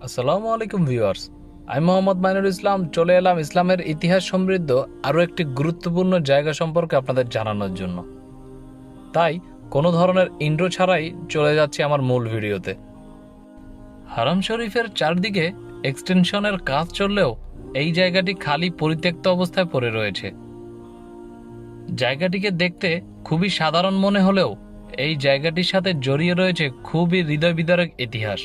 আসসালামু আলাইকুম ভিউয়ার্স। আমি মোহাম্মদ মাইনুল ইসলাম চলে এলাম ইসলামের ইতিহাস সমৃদ্ধ আরও একটি গুরুত্বপূর্ণ জায়গা সম্পর্কে আপনাদের জানানোর জন্য। তাই কোনো ধরনের ইন্ট্রো ছাড়াই চলে যাচ্ছি আমার মূল ভিডিওতে। হারাম শরীফের চারদিকে এক্সটেনশনের কাজ চললেও এই জায়গাটি খালি পরিত্যক্ত অবস্থায় পড়ে রয়েছে। জায়গাটিকে দেখতে খুবই সাধারণ মনে হলেও এই জায়গাটির সাথে জড়িয়ে রয়েছে খুবই হৃদয় বিদারক ইতিহাস।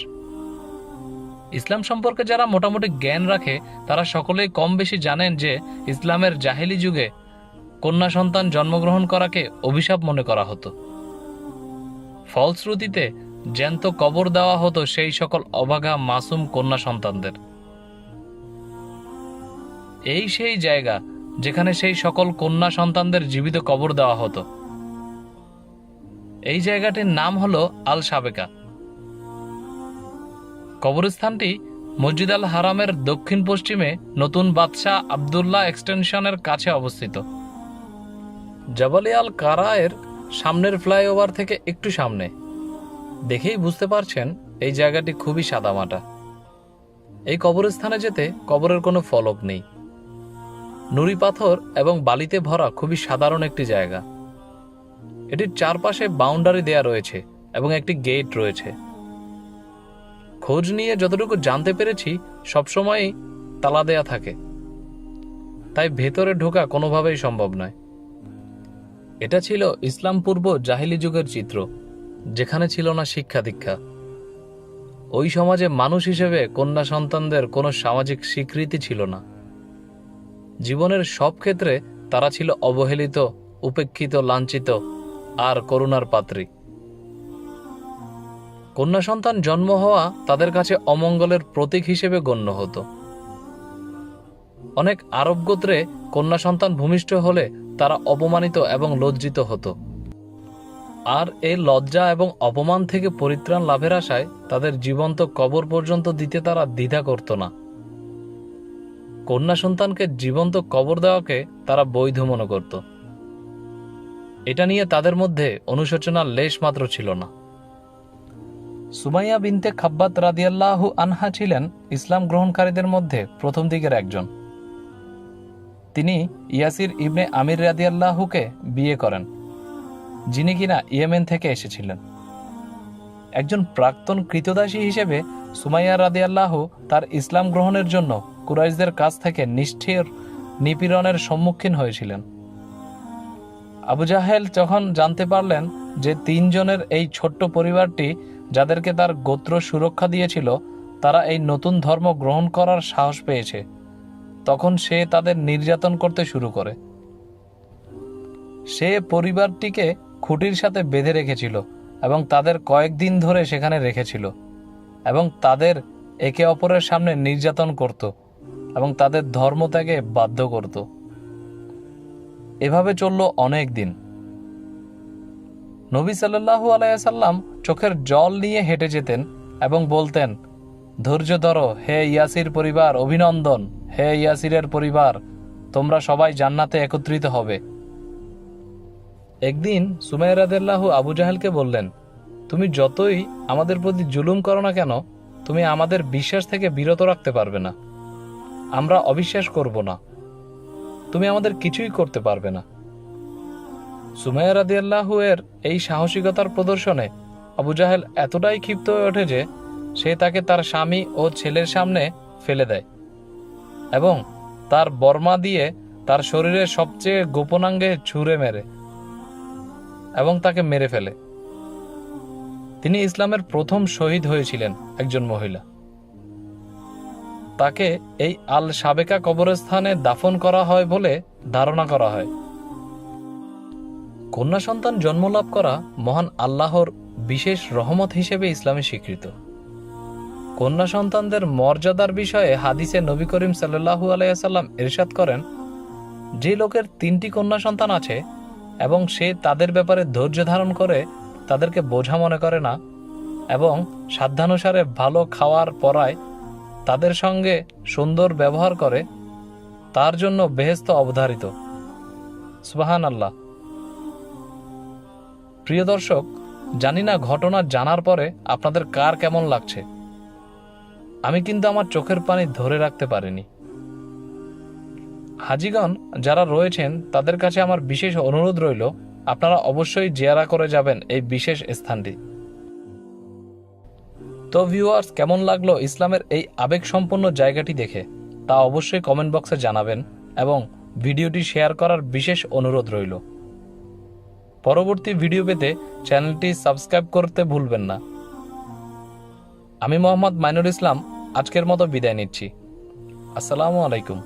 ইসলাম সম্পর্কে যারা মোটামুটি জ্ঞান রাখে তারা সকলেই কম বেশি জানেন যে ইসলামের জাহেলি যুগে কন্যা সন্তান জন্মগ্রহণ করাকে অভিশাপ মনে করা হতো। ফলশ্রুতিতে জ্যান্ত কবর দেওয়া হতো সেই সকল অভাগা মাসুম কন্যা সন্তানদের। এই সেই জায়গা যেখানে সেই সকল কন্যা সন্তানদের জীবিত কবর দেওয়া হতো। এই জায়গাটির নাম হলো আল সাবেকা। কবরস্থানটি মসজিদ আল হারামের দক্ষিণ পশ্চিমে নতুন বাদশাহ আবদুল্লাহ এক্সটেনশনের কাছে অবস্থিত। জাবালে আল কারায়ের সামনের ফ্লাইওভার থেকে একটু সামনে। দেখেই বুঝতে পারছেন এই জায়গাটি খুবই সাদামাটা। এই কবরস্থানে যেতে কবরের কোনো ফলক নেই। নুড়ি পাথর এবং বালিতে ভরা খুবই সাধারণ একটি জায়গা। এটির চারপাশে বাউন্ডারি দেয়া রয়েছে এবং একটি গেট রয়েছে। খোঁজ নিয়ে যতটুকু জানতে পেরেছি সবসময়ই তালা দেয়া থাকে, তাই ভেতরে ঢোকা কোনোভাবেই সম্ভব নয়। এটা ছিল ইসলাম পূর্ব জাহিলি যুগের চিত্র, যেখানে ছিল না শিক্ষা দীক্ষা। ওই সমাজে মানুষ হিসেবে কন্যা সন্তানদের কোনো সামাজিক স্বীকৃতি ছিল না। জীবনের সব ক্ষেত্রে তারা ছিল অবহেলিত, উপেক্ষিত, লাঞ্ছিত আর করুণার পাত্রী। কন্যা সন্তান জন্ম হওয়া তাদের কাছে অমঙ্গলের প্রতীক হিসেবে গণ্য হতো। অনেক আরব গোত্রে কন্যা সন্তান ভূমিষ্ঠ হলে তারা অপমানিত এবং লজ্জিত হতো। আর এই লজ্জা এবং অপমান থেকে পরিত্রাণ লাভের আশায় তাদের জীবন্ত কবর পর্যন্ত দিতে তারা দ্বিধা করত না। কন্যা সন্তানকে জীবন্ত কবর দেওয়াকে তারা বৈধ মনে করত। এটা নিয়ে তাদের মধ্যে অনুশোচনার লেশ মাত্র ছিল না। সুমাইয়া বিনতে খাব্বাত রাদিয়াল্লাহু আনহা ছিলেন ইসলাম গ্রহণকারীদের মধ্যে প্রথম দিকের একজন। তিনি ইয়াসির ইবনে আমির রাদিয়াল্লাহুকে বিয়ে করেন, যিনি কিনা ইয়েমেন থেকে এসেছিলেন। একজন প্রাক্তন কৃতদাসী হিসেবে সুমাইয়া রাদিয়াল্লাহু তার ইসলাম গ্রহণের জন্য কুরাইশদের কাছ থেকে নিষ্ঠুর নিপীড়নের সম্মুখীন হয়েছিলেন। আবু জাহেল যখন জানতে পারলেন যে তিনজনের এই ছোট্ট পরিবারটি যাদেরকে তার গোত্র সুরক্ষা দিয়েছিল তারা এই নতুন ধর্ম গ্রহণ করার সাহস পেয়েছে, তখন সে তাদের নির্যাতন করতে শুরু করে। সে পরিবারটিকে খুঁটির সাথে বেঁধে রেখেছিল এবং তাদের কয়েকদিন ধরে সেখানে রেখেছিল এবং তাদের একে অপরের সামনে নির্যাতন করত এবং তাদের ধর্ম ত্যাগে বাধ্য করত। এভাবে চলল অনেক দিন। নবী সাল্লাল্লাহু আলাইহি সাল্লাম চোখের জল নিয়ে হেঁটে যেতেন এবং বলতেন, ধৈর্য ধরো হে ইয়াসির পরিবার, অভিনন্দন হে ইয়াসিরের পরিবার, তোমরা সবাই জান্নাতে একত্রিত হবে। একদিন সুমাইয়া রাদিয়াল্লাহু আবু জাহেলকে বললেন, তুমি যতই আমাদের প্রতি জুলুম করো না কেন, তুমি আমাদের বিশ্বাস থেকে বিরত রাখতে পারবে না। আমরা অবিশ্বাস করব না, তুমি আমাদের কিছুই করতে পারবে না। সুমাইয়া রাদিয়াল্লাহু এর এই সাহসিকতার প্রদর্শনে আবু জাহেল এতটাই ক্ষিপ্ত হয়ে ওঠে যে সে তাকে তার স্বামী ও ছেলের সামনে ফেলে দেয় এবং তার বর্মা দিয়ে তার শরীরের সবচেয়ে গোপনাঙ্গে ছুঁড়ে মেরে এবং তাকে মেরে ফেলে। তিনি ইসলামের প্রথম শহীদ হয়েছিলেন একজন মহিলা। তাকে এই আল সাবেকা কবরস্থানে দাফন করা হয় বলে ধারণা করা হয়। কন্যা সন্তান জন্মলাভ করা মহান আল্লাহর বিশেষ রহমত হিসেবে ইসলামে স্বীকৃত। কন্যা সন্তানদের মর্যাদার বিষয়ে হাদিসে নবী করিম সাল্লাল্লাহু আলাইহি সাল্লাম ইরশাদ করেন, যে লোকের 3টি কন্যা সন্তান আছে এবং সে তাদের ব্যাপারে ধৈর্য ধারণ করে, তাদেরকে বোঝা মনে করে না এবং সাধ্যানুসারে ভালো খাওয়ার পরায় তাদের সঙ্গে সুন্দর ব্যবহার করে, তার জন্য বেহেশত অবধারিত। সুবহানাল্লাহ। প্রিয় দর্শক, জানি না ঘটনা জানার পরে আপনাদের কার কেমন লাগছে। আমি কিন্তু আমার চোখের পানি ধরে রাখতে পারিনি। হাজিগণ যারা রয়েছেন তাদের কাছে আমার বিশেষ অনুরোধ রইল, আপনারা অবশ্যই জিয়ারা করে যাবেন এই বিশেষ স্থানটি। তো ভিউয়ার্স, কেমন লাগলো ইসলামের এই আবেগসম্পন্ন জায়গাটি দেখে তা অবশ্যই কমেন্ট বক্সে জানাবেন এবং ভিডিওটি শেয়ার করার বিশেষ অনুরোধ রইল। পরবর্তী ভিডিও পেতে চ্যানেলটি সাবস্ক্রাইব করতে ভুলবেন না। আমি মোহাম্মদ মাইনুল ইসলাম আজকের মতো বিদায় নিচ্ছি। আসসালামু আলাইকুম।